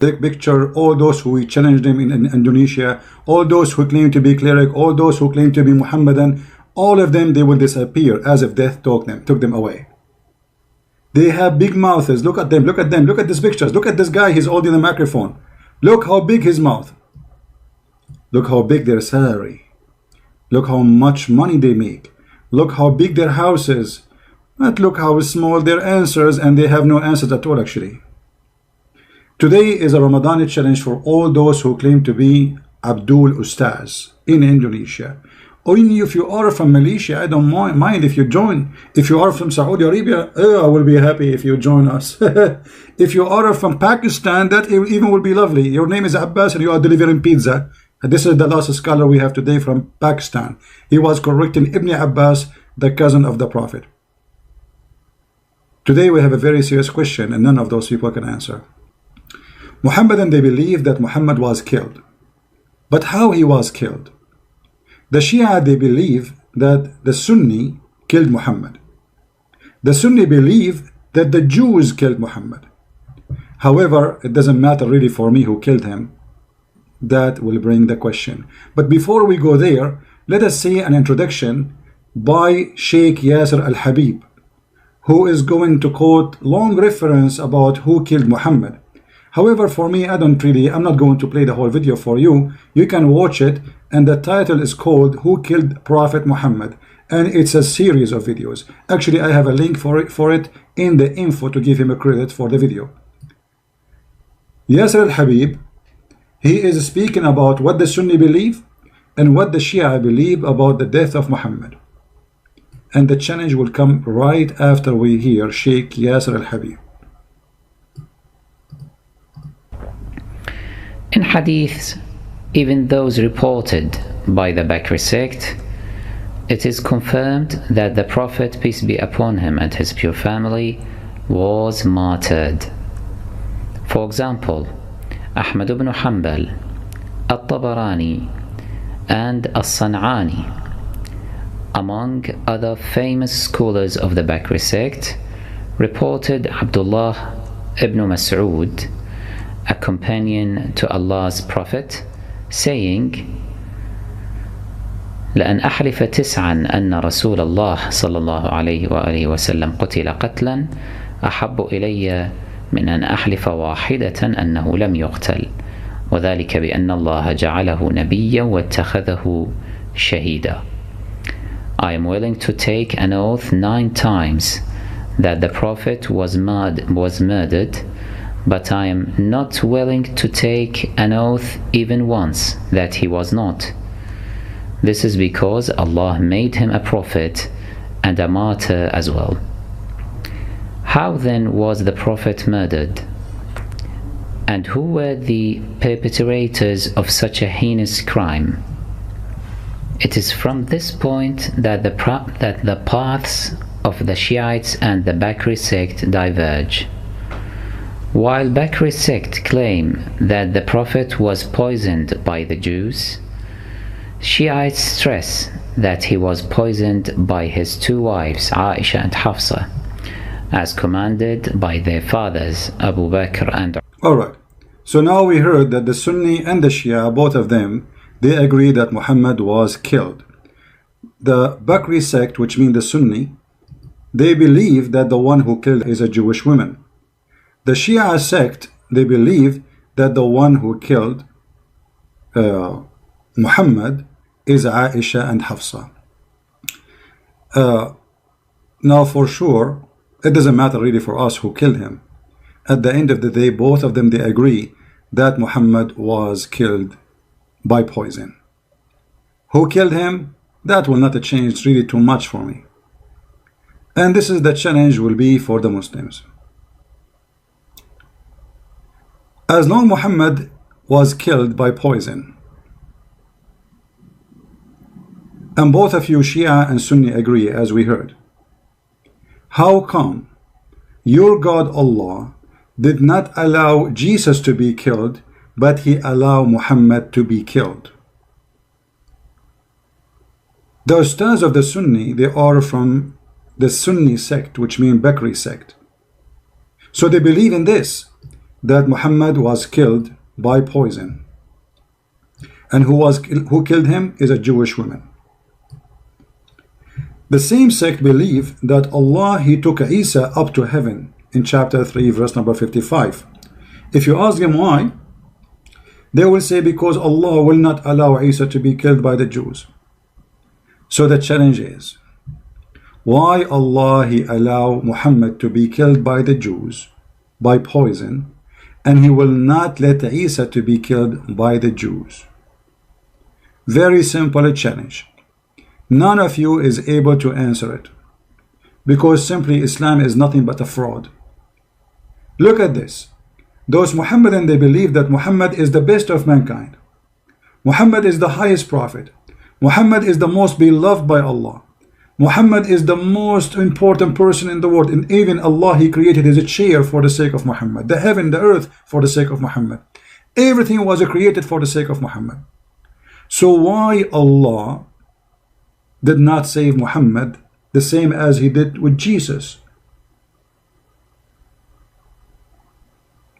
Take picture all those who challenged him in Indonesia, all those who claim to be cleric, all those who claim to be Muhammadan, all of them, they will disappear as if death took them away. They have big mouths. Look at them, look at them, look at these pictures. Look at this guy, he's holding the microphone. Look how big his mouth. Look how big their salary. Look how much money they make. Look how big their house is. But look how small their answers, and they have no answers at all actually. Today is a Ramadan challenge for all those who claim to be Abdul Ustaz in Indonesia. Only if you are from Malaysia, I don't mind if you join. If you are from Saudi Arabia, I will be happy if you join us. If you are from Pakistan, that even will be lovely. Your name is Abbas and you are delivering pizza. This is the last scholar we have today from Pakistan. He was correcting Ibn Abbas, the cousin of the Prophet. Today we have a very serious question and none of those people can answer. Muhammadan, they believe that Muhammad was killed. But how he was killed? The Shia, they believe that the Sunni killed Muhammad. The Sunni believe that the Jews killed Muhammad. However, it doesn't matter really for me who killed him. That will bring the question. But before we go there, let us see an introduction by Sheikh Yasser Al-Habib, who is going to quote long reference about who killed Muhammad. However, for me, I'm not going to play the whole video for you. You can watch it, and the title is called Who Killed Prophet Muhammad, and it's a series of videos. Actually, I have a link for it in the info to give him a credit for the video. Yasser Al-Habib, he is speaking about what the Sunni believe and what the Shia believe about the death of Muhammad. And the challenge will come right after we hear Sheikh Yasser Al-Habib. In hadiths, even those reported by the Bakr sect, it is confirmed that the Prophet, peace be upon him, and his pure family was martyred. For example, Ahmad ibn Hanbal, At-Tabarani, and As-San'ani, among other famous scholars of the Bakr sect, reported Abdullah ibn Mas'ud, a companion to Allah's Prophet, saying, لأن أحلف تسعا أن رسول الله صلى الله عليه وآله وسلم قتل قتلا أحب إلي من أن أحلف واحدة أنه لم يقتل وذلك بأن الله جعله نبيا واتخذه شهيدا. I am willing to take an oath 9 times that the Prophet was murdered, but I am not willing to take an oath even once that he was not. This is because Allah made him a prophet and a martyr as well. How then was the Prophet murdered? And who were the perpetrators of such a heinous crime? It is from this point that the paths of the Shiites and the Bakri sect diverge. While Bakri sect claim that the Prophet was poisoned by the Jews, Shiites stress that he was poisoned by his 2 wives, Aisha and Hafsa, as commanded by their fathers, Abu Bakr and Umar. Alright, so now we heard that the Sunni and the Shia, both of them, they agree that Muhammad was killed. The Bakri sect, which means the Sunni, they believe that the one who killed is a Jewish woman. The Shia sect, they believe that the one who killed Muhammad is Aisha and Hafsa. Now for sure, it doesn't matter really for us who killed him. At the end of the day, both of them, they agree that Muhammad was killed by poison. Who killed him? That will not change really too much for me. And this is the challenge will be for the Muslims. As long Muhammad was killed by poison, and both of you Shia and Sunni agree, as we heard, how come your God Allah did not allow Jesus to be killed, but he allowed Muhammad to be killed? The Ustaz of the Sunni, they are from the Sunni sect, which means Bakri sect. So they believe in this, that Muhammad was killed by poison, and who killed him is a Jewish woman. The same sect believe that Allah, He took Isa up to heaven in chapter 3 verse number 55. If you ask them why, they will say because Allah will not allow Isa to be killed by the Jews. So the challenge is, why Allah He allow Muhammad to be killed by the Jews by poison, and He will not let Isa to be killed by the Jews? Very simple challenge. None of you is able to answer it, because simply Islam is nothing but a fraud. Look at this. Those Muhammadan, they believe that Muhammad is the best of mankind. Muhammad is the highest prophet. Muhammad is the most beloved by Allah. Muhammad is the most important person in the world, and even Allah, He created His chair for the sake of Muhammad, the heaven, the earth for the sake of Muhammad. Everything was created for the sake of Muhammad. So why Allah did not save Muhammad the same as He did with Jesus?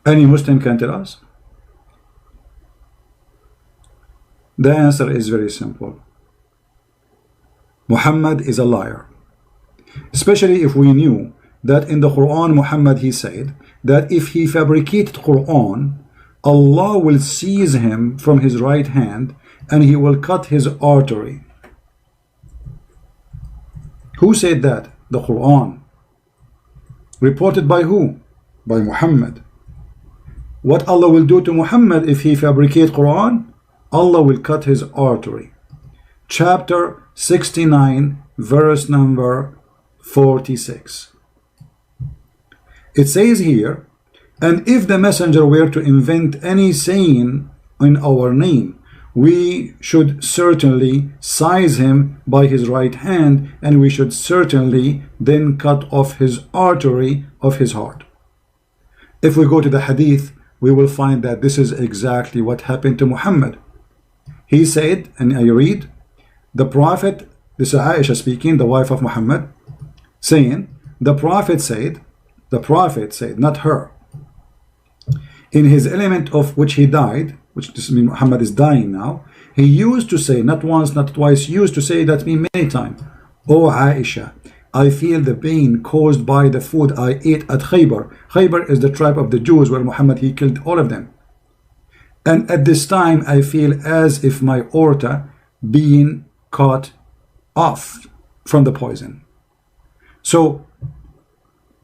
Any Muslim can tell us? The answer is very simple. Muhammad is a liar. Especially if we knew that in the Quran Muhammad, he said that if he fabricated Quran, Allah will seize him from his right hand and He will cut his artery. Who said that? The Quran. Reported by who? By Muhammad. What Allah will do to Muhammad if he fabricates Quran? Allah will cut his artery. Chapter 69 verse number 46. It says here, and if the messenger were to invent any saying in our name, we should certainly seize him by his right hand, and we should certainly then cut off his artery of his heart. If we go to the hadith, we will find that this is exactly what happened to Muhammad. He said, and I read, the Prophet, this is Aisha speaking, the wife of Muhammad, saying, the Prophet said, not her, in his element of which he died, which this means Muhammad is dying now, he used to say, not once, not twice, used to say that me many times, O Aisha, I feel the pain caused by the food I ate at Khaybar. Khaybar is the tribe of the Jews where Muhammad, he killed all of them. And at this time I feel as if my aorta being cut off from the poison. So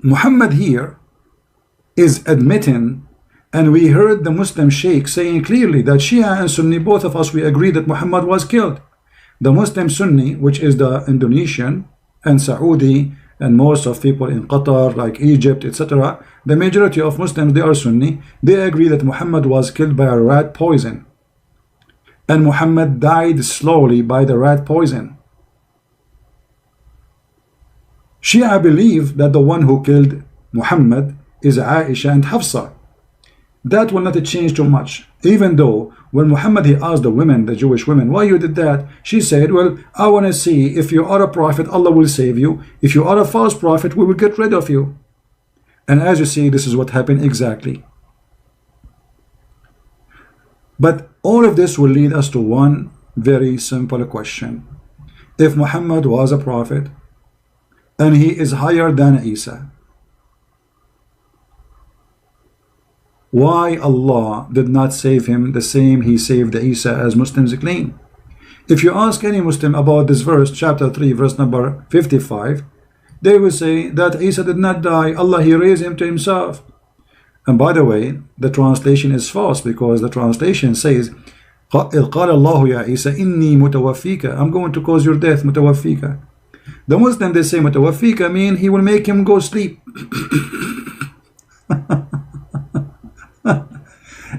Muhammad here is admitting, and we heard the Muslim Sheikh saying clearly that Shia and Sunni, both of us, we agree that Muhammad was killed. The Muslim Sunni, which is the Indonesian and Saudi and most of people in Qatar, like Egypt, etc., the majority of Muslims, they are Sunni, they agree that Muhammad was killed by a rat poison. And Muhammad died slowly by the rat poison. Shia believe that the one who killed Muhammad is Aisha and Hafsa. That will not change too much. Even though when Muhammad, he asked the women, the Jewish women, why you did that? She said, well, I want to see if you are a prophet, Allah will save you. If you are a false prophet, we will get rid of you. And as you see, this is what happened exactly. But all of this will lead us to one very simple question. If Muhammad was a prophet and he is higher than Isa, why Allah did not save him the same He saved Isa as Muslims claim? If you ask any Muslim about this verse, chapter 3, verse number 55, they will say that Isa did not die, Allah, He raised him to Himself. And by the way, the translation is false, because the translation says, قَالَ اللَّهُ يَا عِيسَى إِنِّي مُتَوَفِّيكَ, I'm going to cause your death, مُتَوَفِّيكَ. The Muslim, they say مُتَوَفِّيكَ mean He will make him go sleep.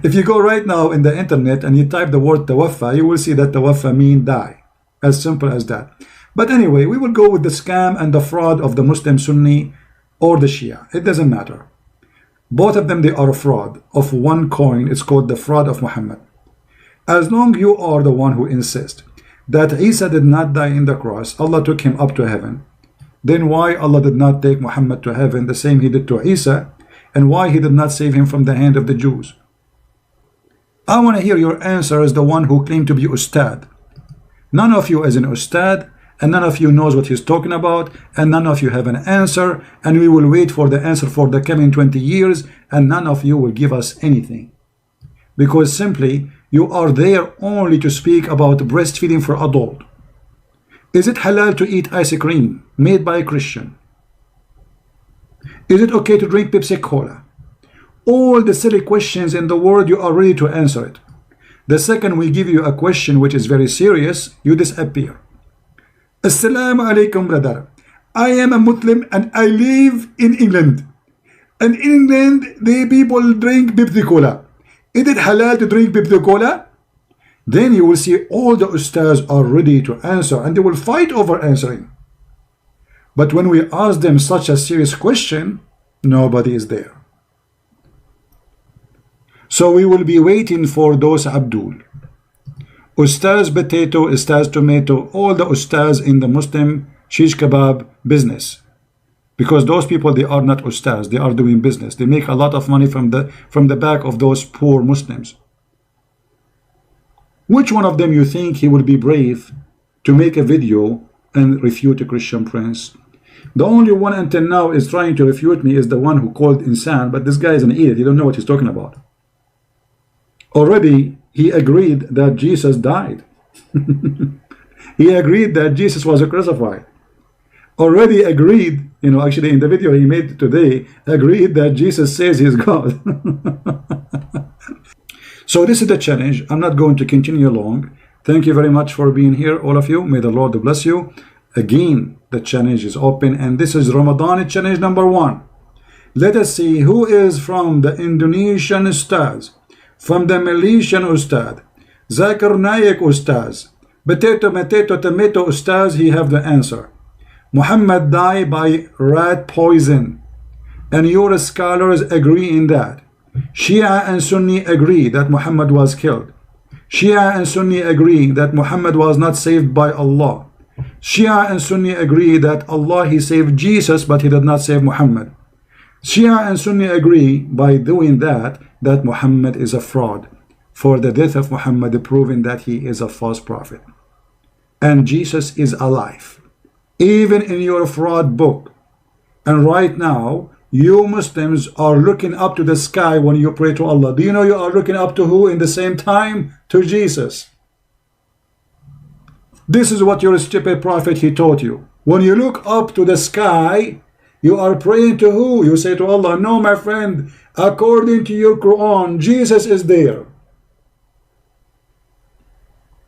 If you go right now in the internet and you type the word tawaffa, you will see that tawaffa mean die. As simple as that. But anyway, we will go with the scam and the fraud of the Muslim Sunni or the Shia. It doesn't matter. Both of them, they are a fraud of one coin. It's called the fraud of Muhammad. As long you are the one who insists that Isa did not die in the cross, Allah took him up to heaven, then why Allah did not take Muhammad to heaven the same He did to Isa? and why he did not save him from the hand of the Jews? I want to hear your answer as the one who claimed to be Ustad. None of you is an Ustad, and none of you knows what he's talking about, and none of you have an answer, and we will wait for the answer for the coming 20 years, and none of you will give us anything. Because simply, you are there only to speak about breastfeeding for adult. Is it halal to eat ice cream made by a Christian? Is it okay to drink Pepsi Cola? All the silly questions in the world, you are ready to answer it. The second we give you a question which is very serious, you disappear. Assalamu alaikum, brother. I am a Muslim and I live in England. And in England, the people drink Pepsi Cola. Is it halal to drink Pepsi Cola? Then you will see all the ustads are ready to answer, and they will fight over answering. But when we ask them such a serious question, nobody is there. So we will be waiting for those Abdul. Ustaz potato, Ustaz tomato, all the ustaz in the Muslim shish kebab business. Because those people, they are not ustaz, they are doing business. They make a lot of money from the back of those poor Muslims. Which one of them you think he will be brave to make a video and refute a Christian prince? The only one until now is trying to refute me is the one who called insan, but this guy is an idiot. He don't know what he's talking about. Already he agreed that Jesus died. He agreed that Jesus was crucified. Already agreed, actually in the video he made today, agreed that Jesus says he's God. So this is the challenge. I'm not going to continue long. Thank you very much for being here, all of you. May the Lord bless you. Again, the challenge is open, and this is Ramadan challenge number 1. Let us see who is from the Indonesian Ustaz, from the Malaysian Ustad, Zakir Naik Ustaz, Potato, Tomato Ustaz, he have the answer. Muhammad died by rat poison, and your scholars agree in that. Shia and Sunni agree that Muhammad was killed. Shia and Sunni agree that Muhammad was not saved by Allah. Shia and Sunni agree that Allah, he saved Jesus, but he did not save Muhammad. Shia and Sunni agree by doing that Muhammad is a fraud, for the death of Muhammad proving that he is a false prophet. And Jesus is alive, even in your fraud book. And right now, you Muslims are looking up to the sky when you pray to Allah. Do you know you are looking up to who in the same time? To Jesus. This is what your stupid prophet, he taught you. When you look up to the sky, you are praying to who? You say to Allah, no, my friend, according to your Quran, Jesus is there.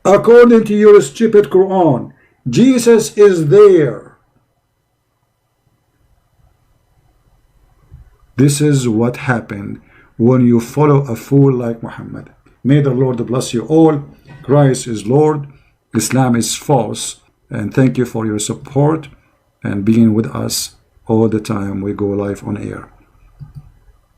According to your stupid Quran, Jesus is there. This is what happened when you follow a fool like Muhammad. May the Lord bless you all. Christ is Lord. Islam is false. And thank you for your support and being with us all the time we go live on air.